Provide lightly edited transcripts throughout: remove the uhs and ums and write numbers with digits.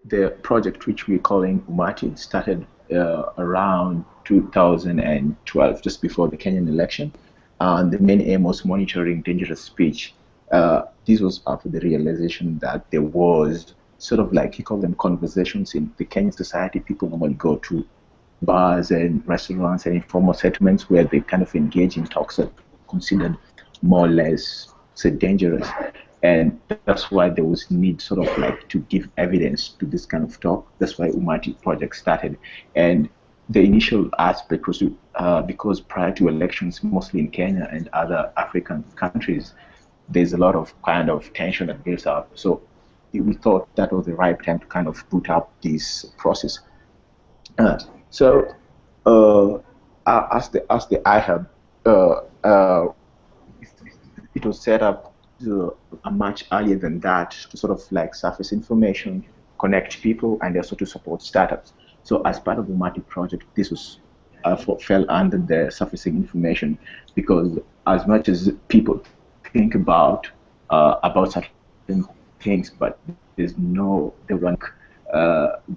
the project which we're calling Umati started around 2012, just before the Kenyan election. And the main aim was monitoring dangerous speech. This was after the realization that there was sort of like, you call them conversations in the Kenyan society. People normally go to bars and restaurants and informal settlements where they kind of engage in talks that are considered more or less, say, dangerous. And that's why there was need sort of like to give evidence to this kind of talk. That's why Umati project started. And the initial aspect was because prior to elections, mostly in Kenya and other African countries, there's a lot of kind of tension that builds up. So we thought that was the right time to kind of put up this process. Uh, so as the iHub, uh, uh, it was set up much earlier than that to sort of like surface information, connect people, and also to support startups. So as part of the Umati project, this was fell under the surfacing information, because as much as people think about certain things, but there's no development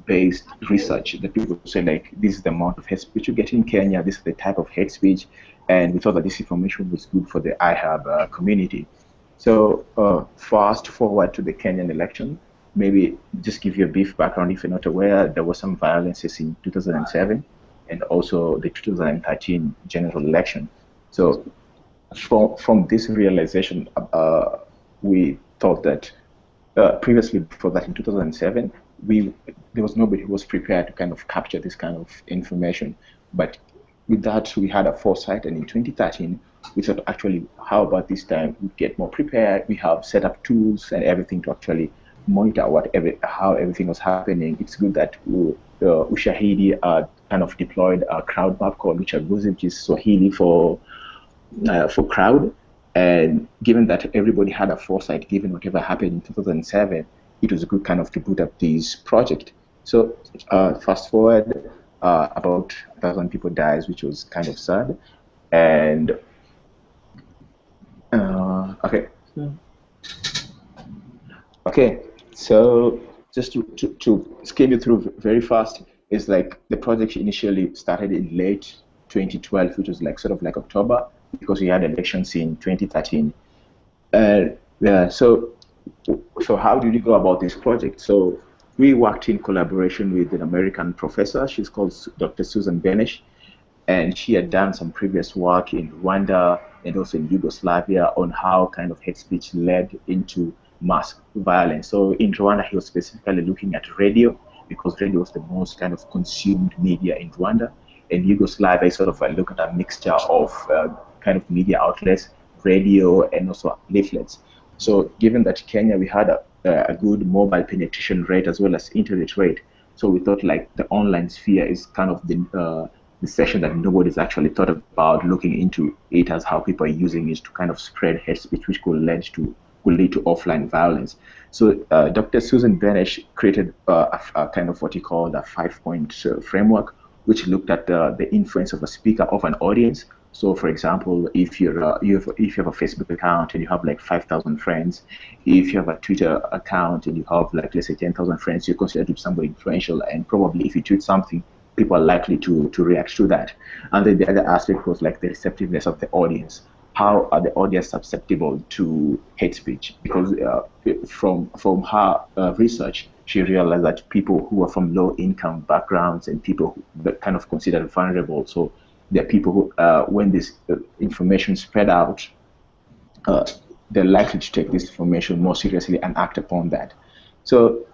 based research that people say like, this is the amount of hate speech you get in Kenya, this is the type of hate speech, and we thought that this information was good for the iHub community. So fast forward to the Kenyan election, maybe just give you a brief background if you're not aware. There was some violences in 2007 and also the 2013 general election. So from this realization, we thought that previously, before that, in 2007, there was nobody who was prepared to kind of capture this kind of information. But with that, we had a foresight, and in 2013, we thought, actually, how about this time we get more prepared? We have set up tools and everything to actually monitor how everything was happening. It's good that Ushahidi kind of deployed a crowd map called Uchaguzi, which is Swahili for crowd. And given that everybody had a foresight, given whatever happened in 2007, it was good kind of to put up this project. So fast forward, about 1,000 people dies, which was kind of sad. And okay, okay. So just to skim you through very fast, is like the project initially started in late 2012, which was like sort of like October, because we had elections in 2013. Yeah, so how did we go about this project? So we worked in collaboration with an American professor. She's called Dr. Susan Benesh, and she had done some previous work in Rwanda and also in Yugoslavia on how kind of hate speech led into mass violence. So in Rwanda, he was specifically looking at radio, because radio was the most kind of consumed media in Rwanda. And Yugoslavia is sort of a look at a mixture of kind of media outlets, radio, and also leaflets. So given that Kenya, we had a good mobile penetration rate as well as internet rate, so we thought like the online sphere is kind of the section that nobody's actually thought about looking into it, as how people are using it to kind of spread hate speech, which could lead to offline violence. So Dr. Susan Benesh created a kind of what he called a 5-point framework, which looked at the influence of a speaker of an audience. So, for example, if you have a Facebook account and you have like 5,000 friends, if you have a Twitter account and you have like, let's say, 10,000 friends, you're considered to be somebody influential, and probably if you tweet something, people are likely to react to that. And then the other aspect was like the receptiveness of the audience. How are the audience susceptible to hate speech? Because from her research, she realized that people who are from low-income backgrounds and people that kind of considered vulnerable, so there are people who, when this information spread out, they're likely to take this information more seriously and act upon that. So,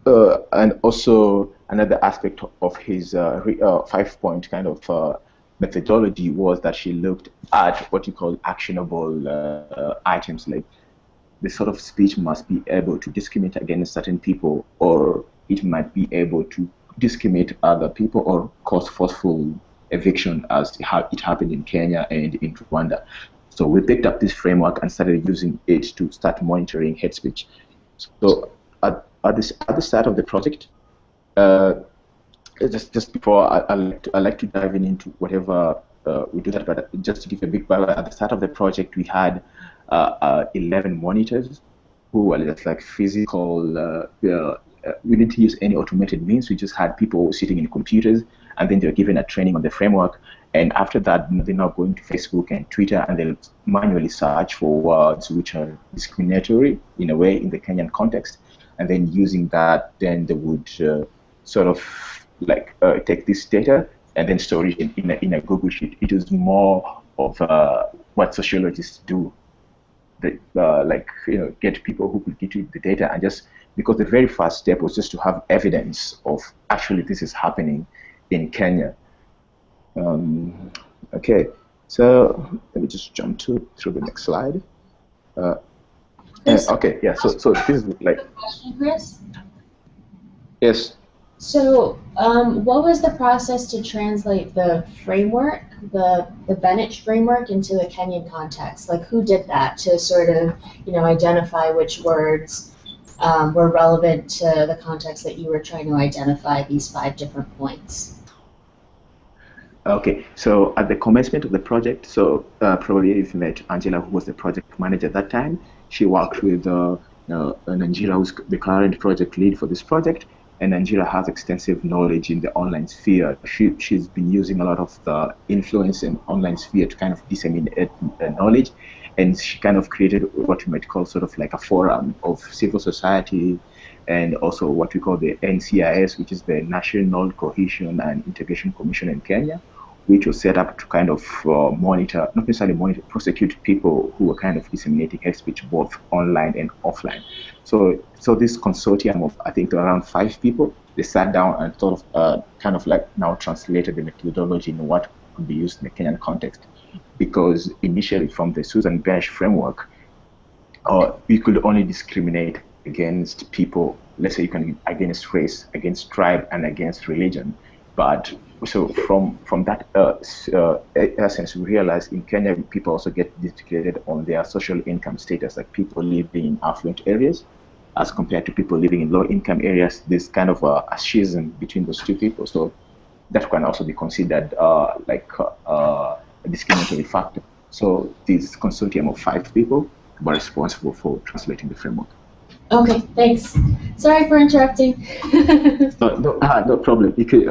and also another aspect of his 5-point kind of methodology was that she looked at what you call actionable items, like the sort of speech must be able to discriminate against certain people, or it might be able to discriminate other people or cause forceful eviction, as it happened in Kenya and in Rwanda. So we picked up this framework and started using it to start monitoring hate speech. So at the start of the project, just before I like to dive into whatever we do that, but just to give a big background, at the start of the project we had 11 monitors who were just like physical we didn't use any automated means. We just had people sitting in computers, and then they were given a training on the framework. And after that, they're now going to Facebook and Twitter, and they'll manually search for words which are discriminatory in a way in the Kenyan context. And then using that, then they would sort of like take this data and then store it in a Google Sheet. It is more of what sociologists do. Like get people who could get you the data, and just because the very first step was just to have evidence of actually this is happening in Kenya. Okay, so let me just jump through the next slide. Okay, yeah. So this is like. Question, Chris? Yes. So, what was the process to translate the framework, the Bennett framework, into the Kenyan context? Like, who did that to sort of, identify which words were relevant to the context that you were trying to identify these 5 different points? Okay, so at the commencement of the project, so probably if you met Angela, who was the project manager at that time, she worked with Angela, who's the current project lead for this project. And Angela has extensive knowledge in the online sphere. She's been using a lot of the influence in online sphere to kind of disseminate knowledge. And she kind of created what you might call sort of like a forum of civil society, and also what we call the NCIS, which is the National Cohesion and Integration Commission in Kenya, which was set up to kind of monitor, not necessarily monitor, prosecute people who were kind of disseminating hate speech both online and offline. So this consortium of, I think, around 5 people, they sat down and sort of kind of like now translated the methodology in what could be used in the Kenyan context. Because initially from the Susan Bench framework, we could only discriminate against people, let's say you can against race, against tribe, and against religion. But so from that essence, we realized in Kenya, people also get discriminated on their social income status, like people living in affluent areas as compared to people living in low-income areas. There's kind of a schism between those 2 people. So that can also be considered like a discriminatory factor. So this consortium of 5 people were responsible for translating the framework. Okay, thanks. Sorry for interrupting. No problem. You could,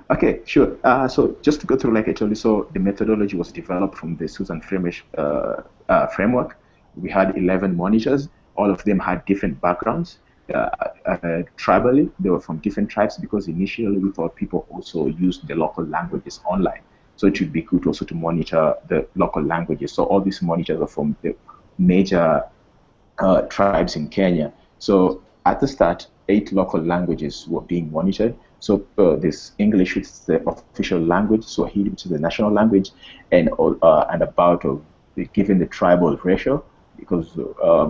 okay, sure. So just to go through, like I told you, so the methodology was developed from the Susan framework. We had 11 monitors. All of them had different backgrounds. Tribally, they were from different tribes, because initially we thought people also used the local languages online. So it would be good also to monitor the local languages. So all these monitors are from the major tribes in Kenya. So at the start, 8 local languages were being monitored. So this English, which is the official language, Swahili, which is the national language, and about given the tribal ratio, because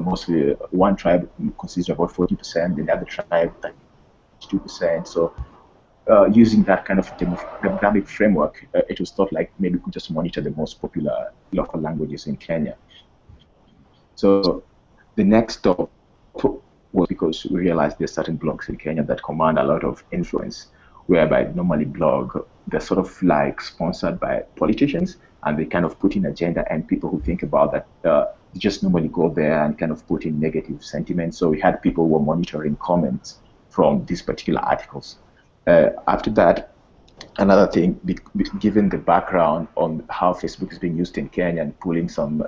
mostly one tribe consists of about 40%, and the other tribe 2%. So using that kind of demographic framework, it was thought like maybe we could just monitor the most popular local languages in Kenya. So the next stop was because we realized there's certain blogs in Kenya that command a lot of influence, whereby normally they're sort of like sponsored by politicians, and they kind of put in agenda, and people who think about that just normally go there and kind of put in negative sentiments. So we had people who were monitoring comments from these particular articles. After that, another thing, given the background on how Facebook is being used in Kenya and pulling some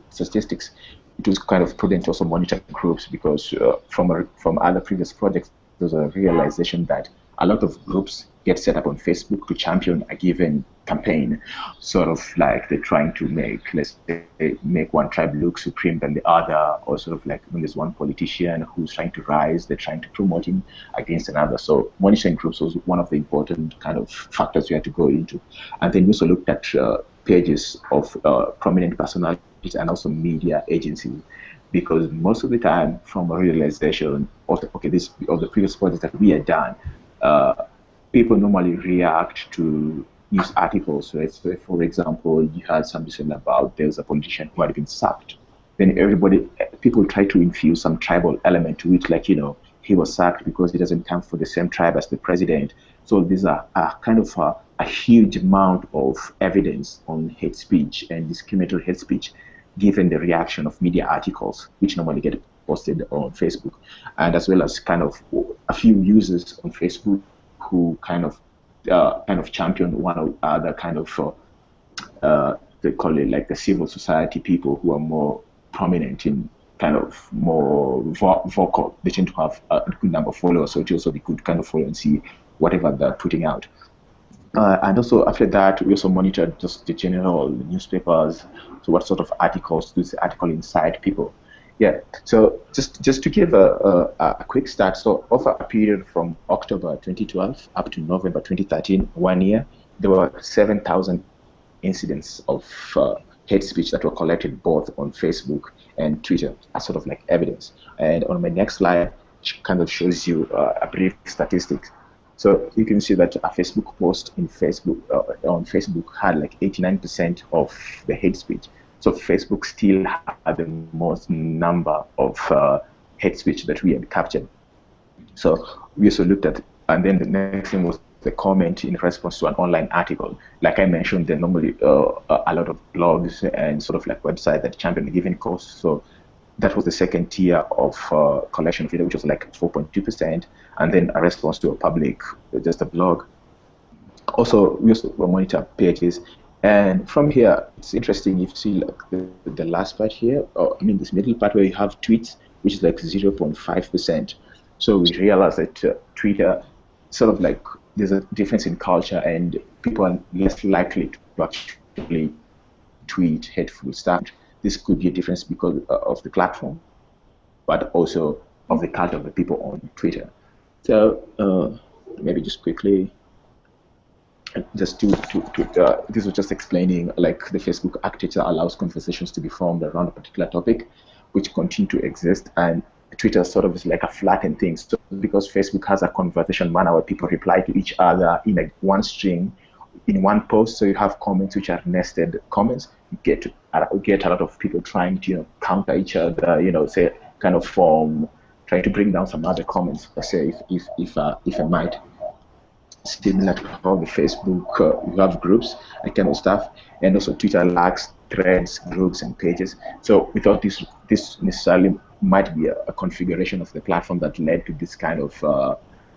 statistics, it was kind of prudent to also monitor groups, because from other previous projects, there's a realization that a lot of groups get set up on Facebook to champion a given campaign, sort of like they're trying to make one tribe look supreme than the other, or sort of like when there's one politician who's trying to rise, they're trying to promote him against another. So monitoring groups was one of the important kind of factors we had to go into. And then we also looked at pages of prominent personalities and also media agencies, because most of the time, from a realization of the previous projects that we had done, people normally react to news articles. So if, for example, you had something saying about there's a politician who had been sacked, then people try to infuse some tribal element to it, like, he was sacked because he doesn't come from the same tribe as the president. So these are kind of a huge amount of evidence on hate speech and discriminatory hate speech, given the reaction of media articles, which normally get posted on Facebook, and as well as kind of a few users on Facebook who kind of champion one or other kind of they call it like the civil society people who are more prominent in kind of more vocal. They tend to have a good number of followers, so it also be good kind of follow and see whatever they're putting out. And also after that, we also monitored just the general newspapers. So what sort of articles do the article incite people? Yeah. So just to give a quick start. So over a period from October 2012 up to November 2013, 1 year, there were 7,000 incidents of hate speech that were collected both on Facebook and Twitter as sort of like evidence. And on my next slide, kind of shows you a brief statistics. So you can see that a Facebook post in Facebook on Facebook had like 89% of the hate speech. So Facebook still had the most number of hate speech that we had captured. So we also looked at, and then the next thing was the comment in response to an online article. Like I mentioned, there are normally a lot of blogs and sort of like websites that champion a given cause. So that was the second tier of collection of data, which was like 4.2%, and then a response to a public, just a blog. Also, we also monitor pages, and from here, it's interesting. You see like the last part here, or I mean this middle part where you have tweets, which is like 0.5%. So we realized that Twitter, sort of like there's a difference in culture, and people are less likely to actually tweet hateful stuff. This could be a difference because of the platform, but also of the culture of the people on Twitter. So maybe just quickly, just this was just explaining like the Facebook architecture allows conversations to be formed around a particular topic, which continue to exist, and Twitter sort of is like a flattened thing. So because Facebook has a conversation manner where people reply to each other in like one string, in one post, so you have comments which are nested comments. You get a lot of people trying to counter each other, say kind of form, trying to bring down some other comments. Let's say if I might, similar to how the Facebook you have groups and kind of stuff, and also Twitter lacks threads, groups, and pages. So we thought this necessarily might be a configuration of the platform that led to this kind of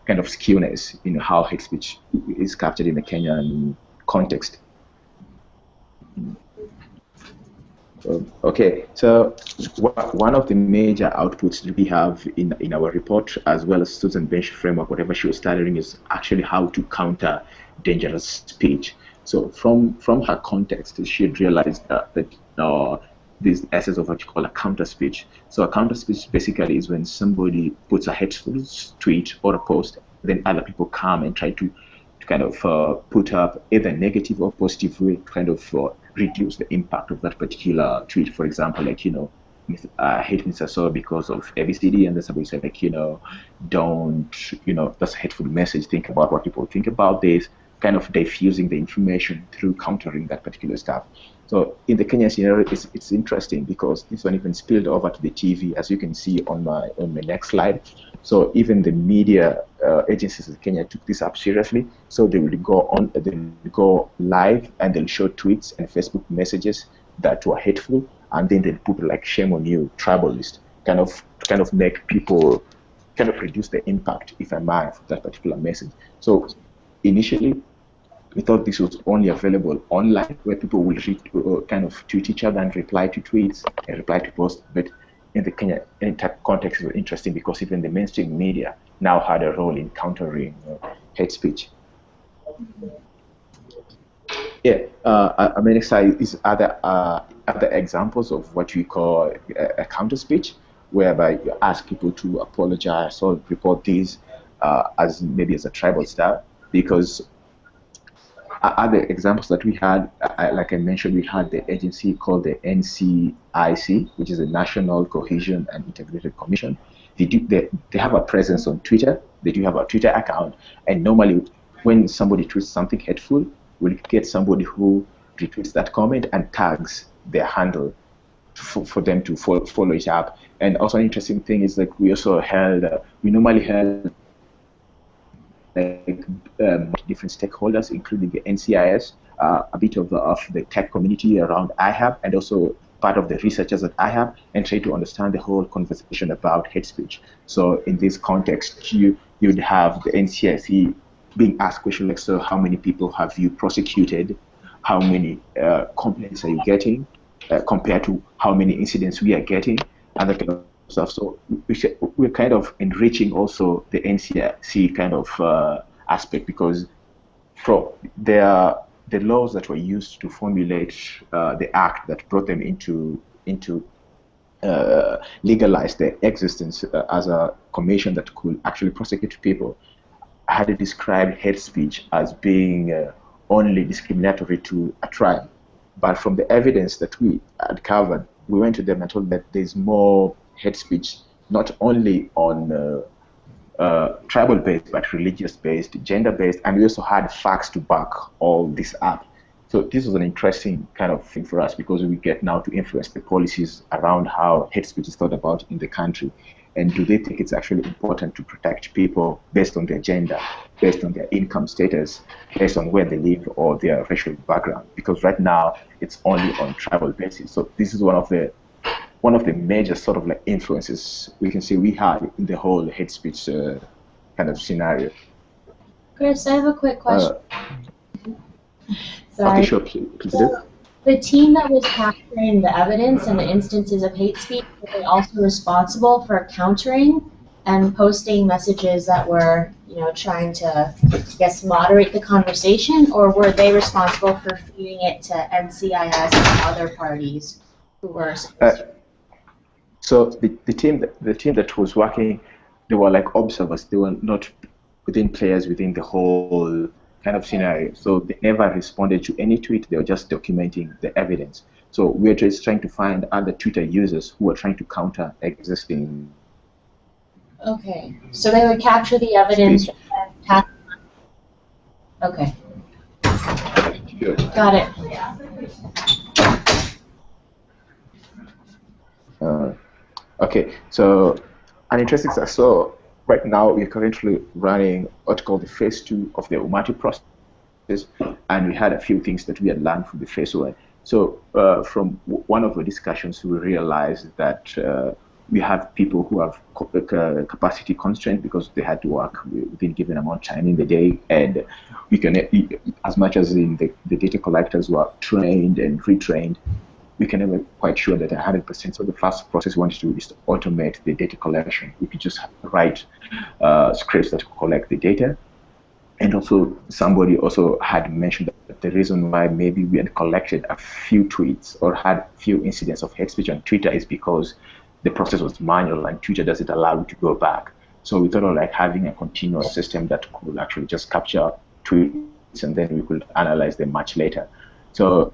skewness in how hate speech is captured in the Kenyan context. Okay, so one of the major outputs that we have in our report, as well as Susan Bench framework, whatever she was studying, is actually how to counter dangerous speech. So from her context, she had realized that this essence of what you call a counter speech. So a counter speech basically is when somebody puts a hateful tweet or a post, then other people come and try to kind of put up either negative or positive way to kind of reduce the impact of that particular tweet. For example, like, I hate Mr. So because of ABCD, and then somebody said like, don't, that's a hateful message. Think about what people think about this, kind of diffusing the information through countering that particular stuff. So in the Kenyan scenario, it's interesting because this one even spilled over to the TV, as you can see on my next slide. So even the media agencies in Kenya took this up seriously. So they will go live and they'll show tweets and Facebook messages that were hateful, and then they'll put like "shame on you," tribalist, kind of make people kind of reduce the impact, if I may, of that particular message. So initially, we thought this was only available online, where people will kind of tweet each other and reply to tweets and reply to posts. But in the Kenya context, it was interesting because even the mainstream media now had a role in countering hate speech. Yeah, I mean, is other examples of what we call a counter speech, whereby you ask people to apologize or report these as maybe as a tribal style, because other examples that we had, like I mentioned, we had the agency called the NCIC, which is the National Cohesion and Integrated Commission. They have a presence on Twitter. They do have a Twitter account, and normally when somebody tweets something hateful, we'll get somebody who retweets that comment and tags their handle for them to follow it up. And also an interesting thing is like we normally held different stakeholders, including the NCIS, a bit of the tech community around iHub, and also part of the researchers at iHub and try to understand the whole conversation about hate speech. So in this context, you'd have the NCIC being asked questions like, so how many people have you prosecuted? How many complaints are you getting compared to how many incidents we are getting, and that kind of stuff. So we're kind of enriching also the NCIC kind of aspect, because from the laws that were used to formulate the act that brought them into legalize their existence as a commission that could actually prosecute people, had described hate speech as being only discriminatory to a tribe. But from the evidence that we uncovered, we went to them and told that there's more hate speech, not only on tribal-based, but religious-based, gender-based, and we also had facts to back all this up. So this was an interesting kind of thing for us, because we get now to influence the policies around how hate speech is thought about in the country. And do they think it's actually important to protect people based on their gender, based on their income status, based on where they live or their racial background? Because right now it's only on tribal basis. So this is one of the major sort of like influences we can see we had in the whole hate speech kind of scenario. Chris, I have a quick question. Sorry. Okay, sure, please do. The team that was capturing the evidence and the instances of hate speech, were they also responsible for countering and posting messages that were, trying to, I guess, moderate the conversation, or were they responsible for feeding it to NCIS and other parties who were supposed to? So the team that was working, they were like observers. They were not within players within the whole kind of scenario. So they never responded to any tweet. They were just documenting the evidence. So we're just trying to find other Twitter users who are trying to counter existing. Okay, so they would capture the evidence and pass. Okay. Sure. Got it. Okay, so an interesting stuff. So right now we're currently running what's called the phase 2 of the Umati process, and we had a few things that we had learned from the phase 1. So from one of the discussions, we realized that we have people who have capacity constraint because they had to work within given amount of time in the day, and we can, as much as in the data collectors were trained and retrained, we can never quite sure that 100%. So the first process we wanted to do is to automate the data collection. We could just write scripts that collect the data. And also somebody also had mentioned that the reason why maybe we had collected a few tweets or had few incidents of hate speech on Twitter is because the process was manual and Twitter doesn't allow you to go back. So we thought of like having a continuous system that could actually just capture tweets and then we could analyze them much later. So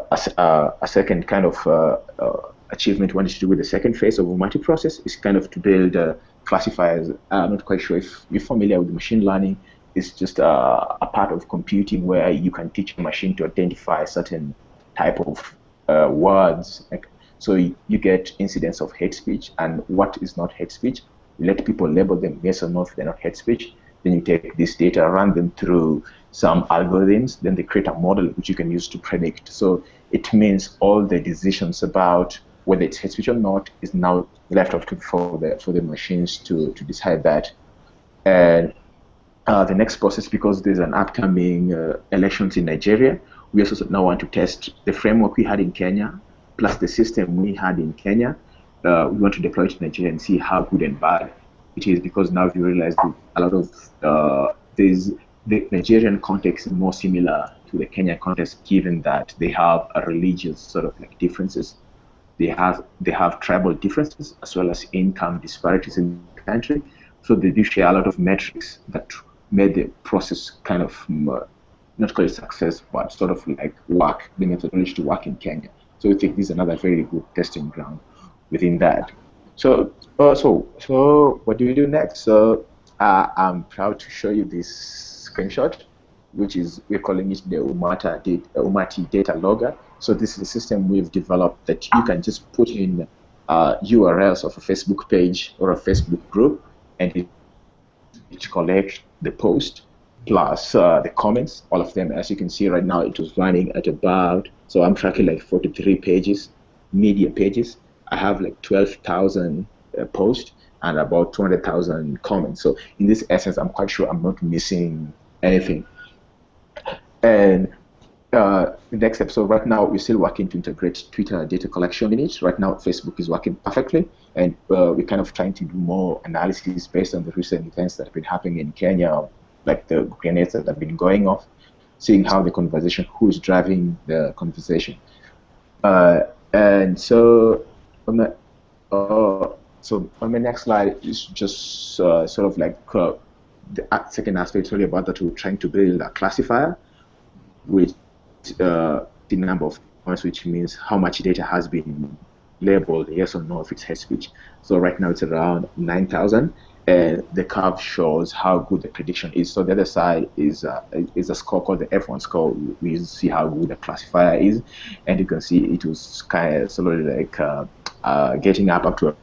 a second kind of achievement we wanted to do with the second phase of Umati process is kind of to build classifiers. I'm not quite sure if you're familiar with machine learning. It's just a part of computing where you can teach a machine to identify certain type of words. So you get incidents of hate speech and what is not hate speech. You let people label them yes or no if they're not hate speech. Then you take this data, run them through some algorithms, then they create a model which you can use to predict. So it means all the decisions about whether it's hate speech or not is now left up for the machines to decide that. And the next process, because there's an upcoming elections in Nigeria, we also now want to test the framework we had in Kenya, plus the system we had in Kenya. We want to deploy it to Nigeria and see how good and bad it is, because now you realize that a lot of the Nigerian context is more similar to the Kenyan context, given that they have a religious sort of like differences. They have tribal differences as well as income disparities in the country. So they do share a lot of metrics that made the process kind of not call it success, but sort of like work, the methodology to work in Kenya. So we think this is another very good testing ground within that. So what do we do next? So I'm proud to show you this screenshot, which is, we're calling it the Umati data logger. So this is a system we've developed that you can just put in URLs of a Facebook page or a Facebook group, and it collects the post plus the comments, all of them. As you can see right now, it was running at about, so I'm tracking like 43 pages media pages. I have like 12,000 posts and about 200,000 comments. So in this essence, I'm quite sure I'm not missing anything. And the next episode, right now, we're still working to integrate Twitter data collection in it. Right now, Facebook is working perfectly, and we're kind of trying to do more analysis based on the recent events that have been happening in Kenya, like the grenades that have been going off, seeing how the conversation, who is driving the conversation. And so on the, on the next slide is just sort of like the second aspect really about that we're trying to build a classifier with the number of points, which means how much data has been labeled yes or no if it's hate speech. So right now it's around 9,000, and the curve shows how good the prediction is. So the other side is a score called the F1 score. We see how good the classifier is, and you can see it was kind of sort of like getting up to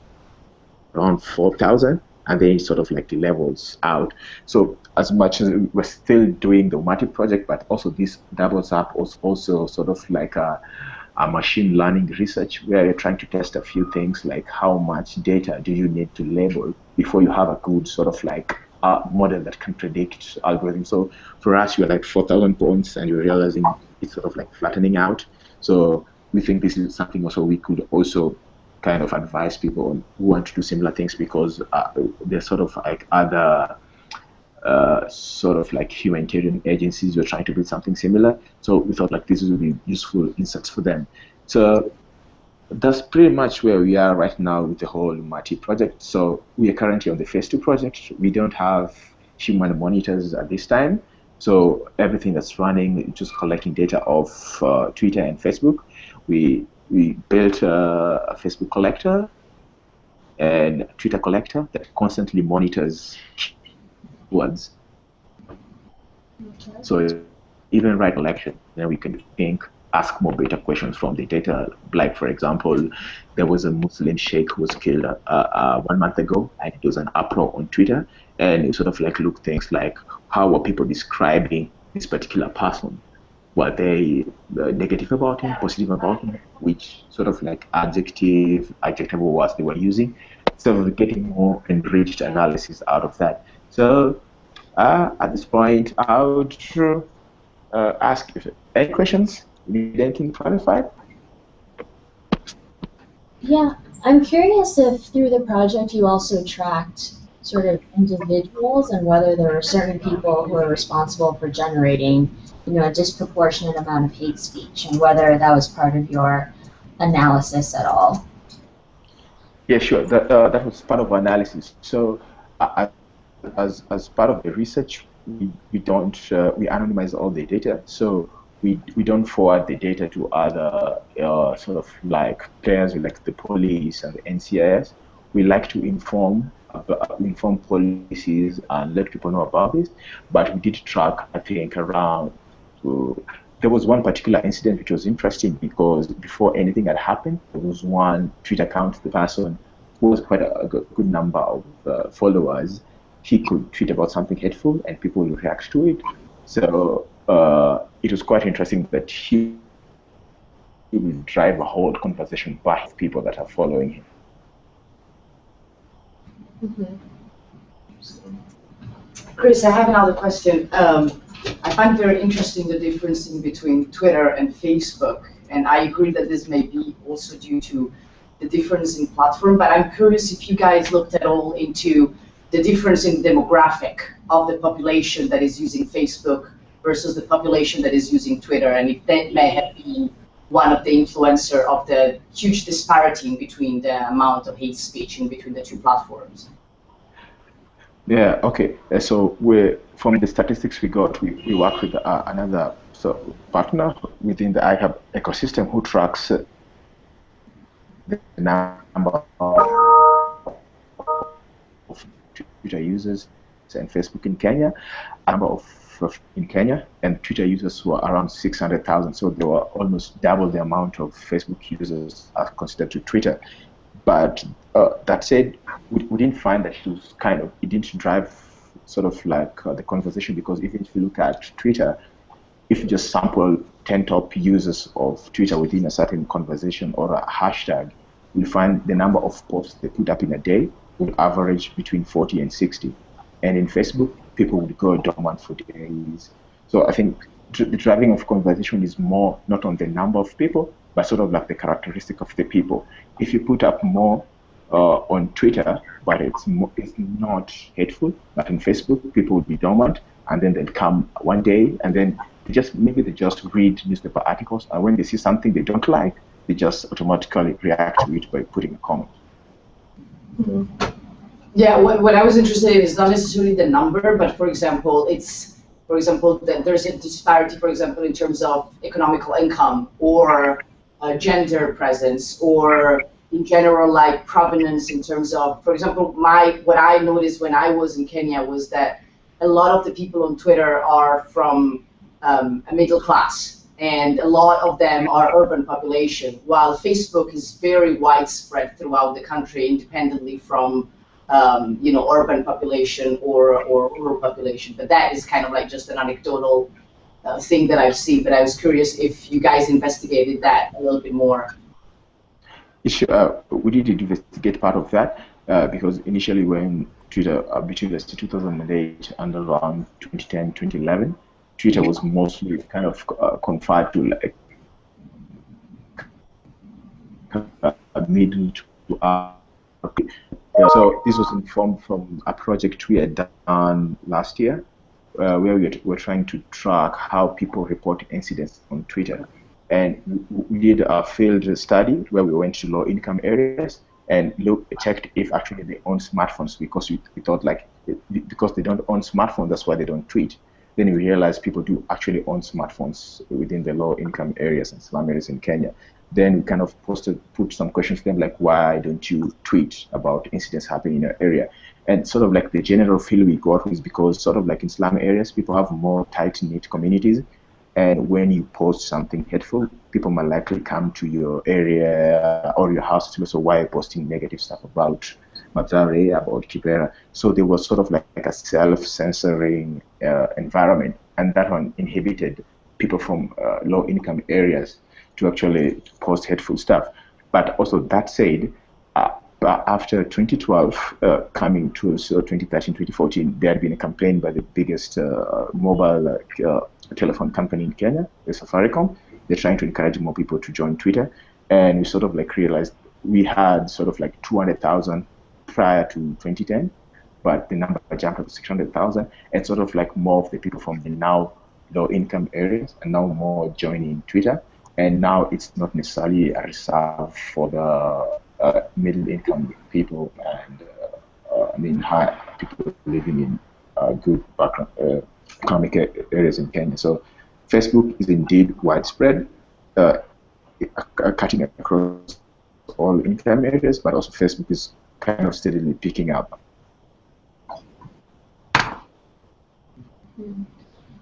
around 4,000, and then it sort of like levels out. So as much as we're still doing the Umati project, but also this doubles up also sort of like a machine learning research where you're trying to test a few things like how much data do you need to label before you have a good sort of like model that can predict algorithms. So for us, we're like 4,000 points, and you're realizing it's sort of like flattening out. So we think this is something also we could also kind of advise people on who want to do similar things, because there's sort of like other sort of like humanitarian agencies who are trying to build something similar. So we thought like this would be useful insights for them. So that's pretty much where we are right now with the whole Umati project. So we are currently on the phase 2 project. We don't have human monitors at this time. So everything that's running is just collecting data of Twitter and Facebook. We built a Facebook collector and a Twitter collector that constantly monitors words. Okay. So even write collection, then we can ask more better questions from the data. Like for example, there was a Muslim sheikh who was killed 1 month ago, and it was an uproar on Twitter, and it sort of like looked things like how were people describing this particular person. Were they negative about him, positive about him, which sort of like adjectival words they were using. So we're getting more enriched analysis out of that. So at this point, I would ask if any questions, need anything clarified? Yeah, I'm curious if through the project you also tracked sort of individuals and whether there were certain people who are responsible for generating, a disproportionate amount of hate speech, and whether that was part of your analysis at all. Yeah, sure. That was part of our analysis. So as part of the research, we don't we anonymize all the data. So we don't forward the data to other sort of like players like the police and the NCIS. We like to inform policies and let people know about this. But we did track, I think, around. There was one particular incident which was interesting because before anything had happened, there was one Twitter account, the person who was quite a good number of followers. He could tweet about something hateful and people would react to it. So it was quite interesting that he will drive a whole conversation by people that are following him. Mm-hmm. Chris, I have another question. I find very interesting the difference in between Twitter and Facebook, and I agree that this may be also due to the difference in platform, but I'm curious if you guys looked at all into the difference in demographic of the population that is using Facebook versus the population that is using Twitter, and if that may have been one of the influencer of the huge disparity in between the amount of hate speech in between the two platforms. Yeah, okay. So from the statistics we got, we work with another partner within the iHub ecosystem who tracks the number of Twitter users and Facebook in Kenya, in Kenya, and Twitter users were around 600,000. So they were almost double the amount of Facebook users as considered to Twitter. But that said, we didn't find that it didn't drive sort of like the conversation, because even if you look at Twitter, if you just sample 10 top users of Twitter within a certain conversation or a hashtag, you'll find the number of posts they put up in a day will average between 40 and 60. And in Facebook, people would go dormant for days. So I think the driving of conversation is more not on the number of people, but sort of like the characteristic of the people. If you put up more on Twitter, but it's not hateful, but on Facebook, people would be dormant, and then they'll come one day, and then maybe they just read newspaper articles, and when they see something they don't like, they just automatically react to it by putting a comment. Mm-hmm. Yeah, what I was interested in is not necessarily the number, but for example, there's a disparity, for example, in terms of economical income or gender presence, or in general, like provenance in terms of, for example, what I noticed when I was in Kenya was that a lot of the people on Twitter are from a middle class, and a lot of them are urban population, while Facebook is very widespread throughout the country, independently from urban population or rural population. But that is kind of like just an anecdotal thing that I've seen. But I was curious if you guys investigated that a little bit more. We did investigate part of that because initially when Twitter, between 2008 and around 2010, 2011, Twitter was mostly kind of confined to like a middle to so this was informed from a project we had done last year, where we were trying to track how people report incidents on Twitter. And we did a field study where we went to low-income areas and checked if actually they own smartphones, because we thought like because they don't own smartphones, that's why they don't tweet. Then we realized people do actually own smartphones within the low-income areas and slum areas in Kenya. Then we kind of put some questions to them like, why don't you tweet about incidents happening in your area? And sort of like the general feel we got was because sort of like in slum areas, people have more tight-knit communities. And when you post something hateful, people might likely come to your area or your house to say, so why are you posting negative stuff about Mathare, about Kibera? So there was sort of like a self-censoring environment, and that one inhibited people from low-income areas to actually post hateful stuff. But also that said, after 2012, coming to 2013, 2014, there had been a campaign by the biggest mobile telephone company in Kenya, the Safaricom. They're trying to encourage more people to join Twitter. And we sort of like realized we had sort of like 200,000 prior to 2010, but the number jumped up to 600,000, and sort of like more of the people from the now low-income areas are now more joining Twitter. And now it's not necessarily a reserve for the middle-income people and high people living in good background, economic areas in Kenya. So Facebook is indeed widespread, cutting across all income areas, but also Facebook is kind of steadily picking up.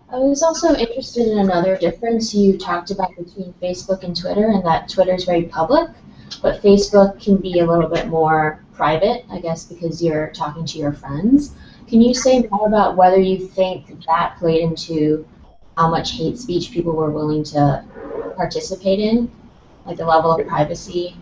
I was also interested in another difference you talked about between Facebook and Twitter, and that Twitter is very public, but Facebook can be a little bit more private, I guess, because you're talking to your friends. Can you say more about whether you think that played into how much hate speech people were willing to participate in, like the level of privacy?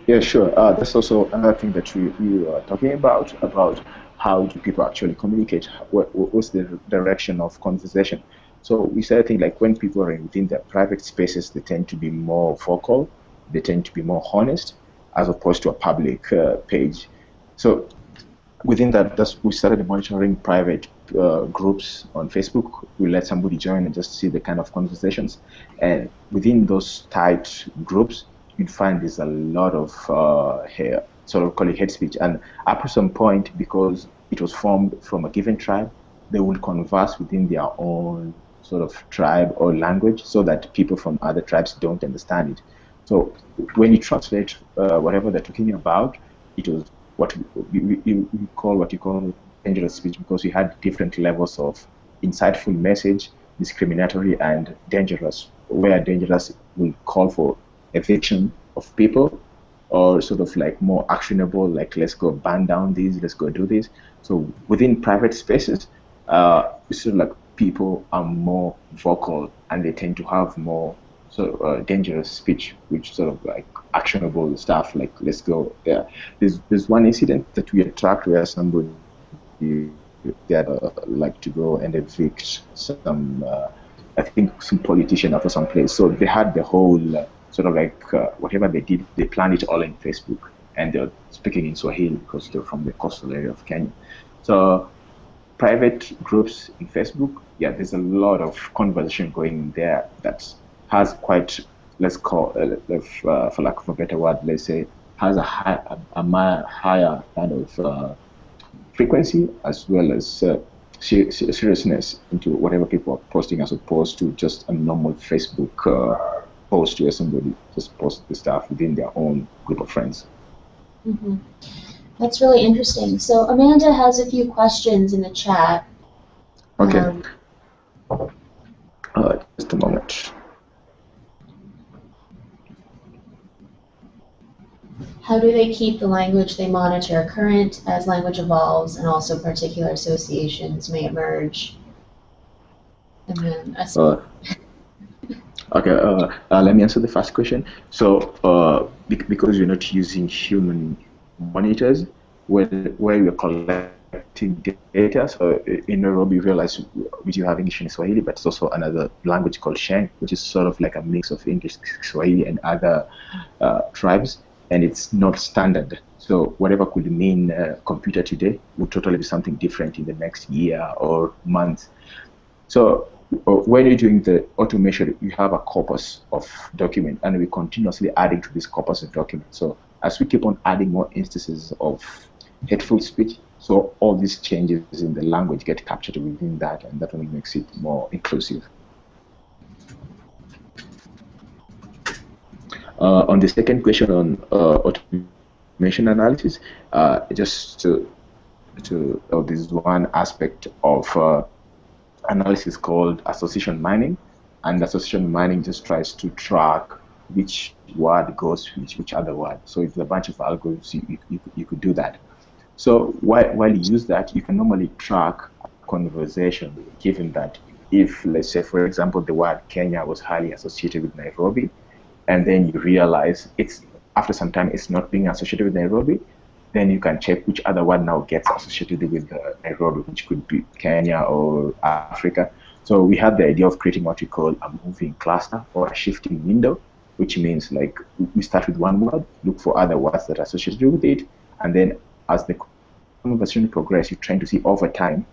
Yeah, sure. That's also another thing that we were talking about how do people actually communicate? What's the direction of conversation? So we said, I think, like when people are within their private spaces, they tend to be more vocal, they tend to be more honest, as opposed to a public page. So within that, we started monitoring private groups on Facebook. We let somebody join and just see the kind of conversations. And within those tight groups, you'd find there's a lot of sort of call it hate speech. And up to some point, because it was formed from a given tribe, they will converse within their own sort of tribe or language so that people from other tribes don't understand it. So when you translate whatever they're talking about, it was what you call dangerous speech, because we had different levels of insightful message, discriminatory, and dangerous, where dangerous will call for eviction of people, or sort of like more actionable, like let's go burn down these, let's go do this. So within private spaces, sort of like people are more vocal and they tend to have more dangerous speech, which sort of like actionable stuff. Like, let's go. Yeah, there's one incident that we had tracked where somebody that like to go and evict some, I think some politician out of some place. So they had the whole sort of like whatever they did, they planned it all in Facebook, and they're speaking in Swahili because they're from the coastal area of Kenya. So private groups in Facebook, yeah, there's a lot of conversation going there that has quite, let's call, for lack of a better word, let's say, has a higher kind of frequency as well as seriousness into whatever people are posting, as opposed to just a normal Facebook post where somebody just posts the stuff within their own group of friends. Mm-hmm. That's really interesting. So Amanda has a few questions in the chat. Okay. Just a moment. How do they keep the language they monitor current as language evolves, and also particular associations may emerge? And then okay, let me answer the first question. So because you're not using human monitors, where you're collecting data, so in Nairobi, you realize we do have English and Swahili, but it's also another language called Sheng, which is sort of like a mix of English, Swahili, and other tribes. And it's not standard. So whatever could mean computer today would totally be something different in the next year or month. So when you're doing the automation, you have a corpus of document, and we're continuously adding to this corpus of documents. So as we keep on adding more instances of hateful speech, so all these changes in the language get captured within that, and that only makes it more inclusive. On the second question on automation analysis, just this is one aspect of analysis called association mining, and association mining just tries to track which word goes with which other word. So it's a bunch of algorithms. You could do that. So while you use that, you can normally track conversation, given that if, let's say, for example, the word Kenya was highly associated with Nairobi, and then you realize it's after some time it's not being associated with Nairobi, then you can check which other word now gets associated with Nairobi, which could be Kenya or Africa. So we have the idea of creating what we call a moving cluster or a shifting window, which means like we start with one word, look for other words that are associated with it, and then as the conversation progresses, you're trying to see over time,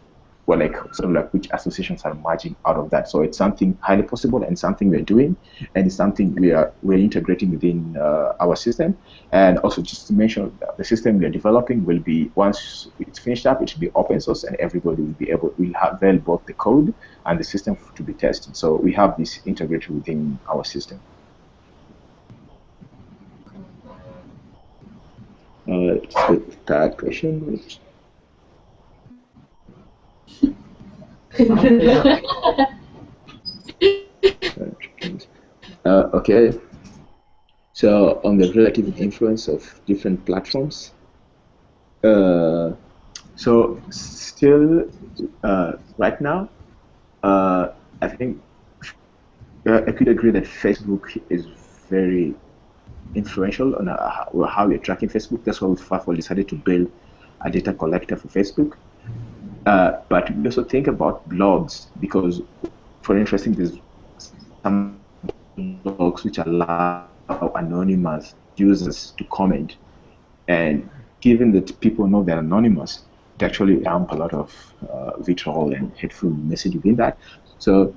well, like sort of like which associations are emerging out of that. So it's something highly possible and something we're doing, and it's something we're integrating within our system. And also, just to mention, the system we're developing will be, once it's finished up, it will be open source, and everybody will be able, we'll have then both the code and the system to be tested. So we have this integrated within our system. Third question. Okay, so on the relative influence of different platforms, so still right now, I think I could agree that Facebook is very influential on how we're tracking Facebook. That's why we first decided to build a data collector for Facebook. But we also think about blogs, because, for interesting, there's some blogs which allow anonymous users to comment, and given that people know they're anonymous, it actually dump a lot of vitriol and hateful message within that. So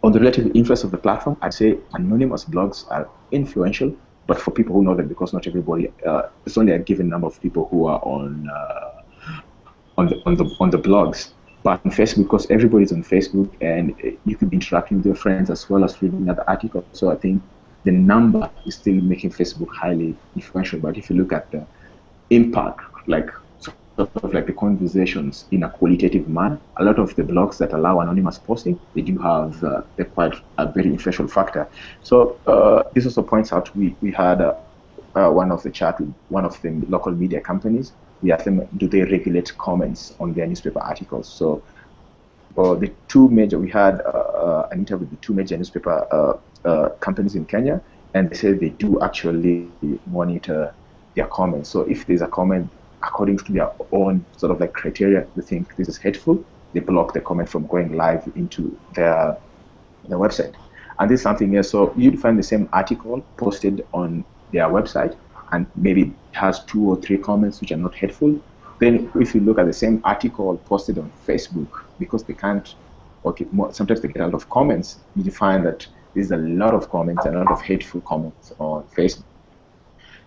on the relative influence of the platform, I'd say anonymous blogs are influential, but for people who know them, because not everybody, it's only a given number of people who are on the blogs. But on Facebook, because everybody's on Facebook, and you could be interacting with your friends as well as reading other articles. So I think the number is still making Facebook highly influential. But if you look at the impact, like sort of like the conversations in a qualitative manner, a lot of the blogs that allow anonymous posting, they do have they're quite a very influential factor. So this also points out we had one of the chat with one of the local media companies. We asked them, do they regulate comments on their newspaper articles? So or the two major, we had an interview with the two major newspaper companies in Kenya, and they said they do actually monitor their comments. So if there's a comment according to their own sort of like criteria, they think this is hateful, they block the comment from going live into their website. And this is something else. So you'd find the same article posted on their website, and maybe it has 2 or 3 comments which are not hateful. Then if you look at the same article posted on Facebook, because they can't, okay, sometimes they get a lot of comments, you find that there's a lot of comments and a lot of hateful comments on Facebook.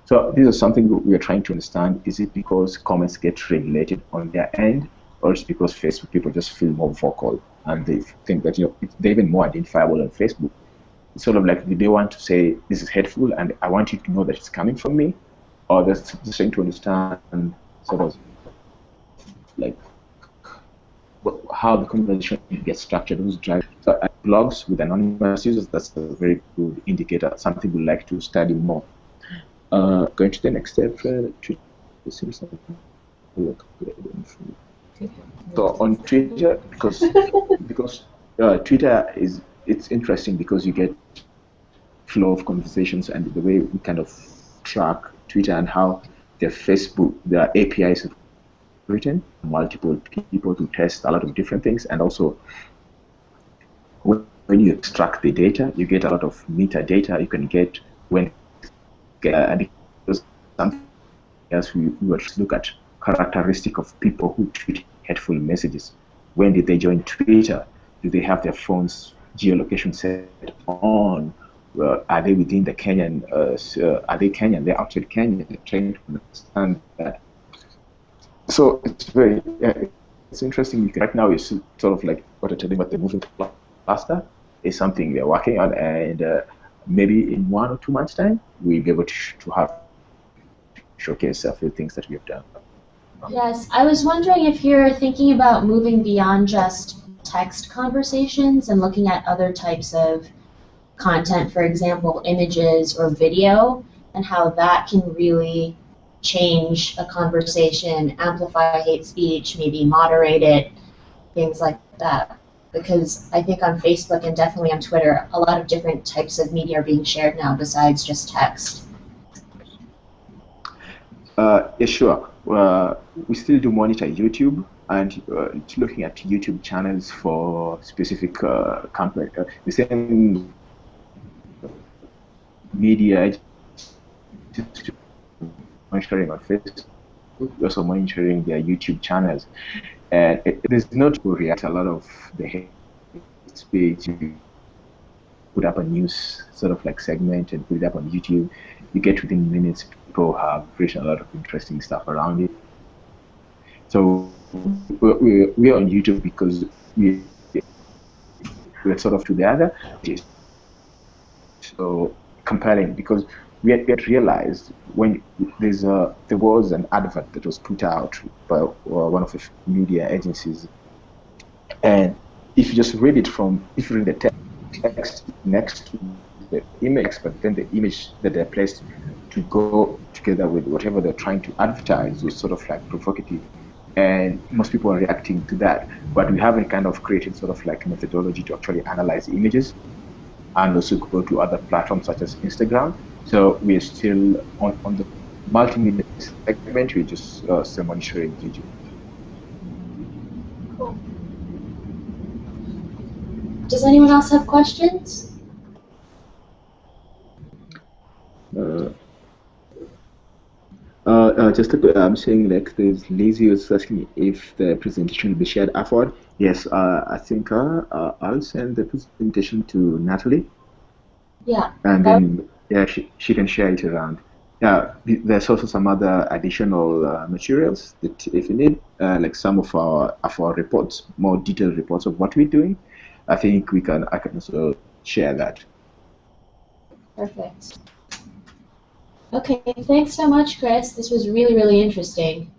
So this is something we are trying to understand. Is it because comments get regulated on their end, or is it because Facebook people just feel more vocal and they think that they're even more identifiable on Facebook? It's sort of like, do they want to say this is hateful and I want you to know that it's coming from me, or they're just trying to understand sort of like how the conversation gets structured, who's driving. So blogs with anonymous users, that's a very good indicator, something we'd like to study more. Going to the next step, so on Twitter, because Twitter it's interesting because you get flow of conversations, and the way we kind of track Twitter and how the APIs have written, multiple people to test a lot of different things, and also when you extract the data, you get a lot of metadata you can get when something else we will look at characteristic of people who tweet hateful messages. When did they join Twitter? Do they have their phones geolocation set on? Are they within the Kenyan? Are they Kenyan? They're outside Kenya. They're trying to understand that. So it's interesting. Right now, it's sort of like what I told you about the moving cluster is something we're working on, and maybe in 1 or 2 months' time, we'll be able to have showcase a few things that we have done. Yes, I was wondering if you're thinking about moving beyond just text conversations and looking at other types of content, for example, images or video, and how that can really change a conversation, amplify hate speech, maybe moderate it, things like that. Because I think on Facebook and definitely on Twitter, a lot of different types of media are being shared now besides just text. Yeah, sure. We still do monitor YouTube, and looking at YouTube channels for specific company. The same media monitoring on Facebook, also monitoring their YouTube channels. And there's not to react a lot of the hate speech. You put up a news sort of like segment and put it up on YouTube. You get within minutes, people have written a lot of interesting stuff around it. So we're on YouTube because we're sort of together. So compelling, because we had realized when there was an advert that was put out by one of the media agencies, and if you just read the text next to the image, but then the image that they're placed to go together with whatever they're trying to advertise was sort of like provocative, and most people are reacting to that. But we haven't kind of created sort of like methodology to actually analyze images and also go to other platforms such as Instagram. So we're still on the multimedia segment. We're just still monitoring YouTube. Cool. Does anyone else have questions? I'm saying like there's Lizzie was asking if the presentation will be shared afterward. Yes, I think I'll send the presentation to Natalie. Yeah. And then she can share it around. Yeah, there's also some other additional materials that if you need, like some of our reports, more detailed reports of what we're doing. I think I can also share that. Perfect. Okay, thanks so much, Chris. This was really, really interesting.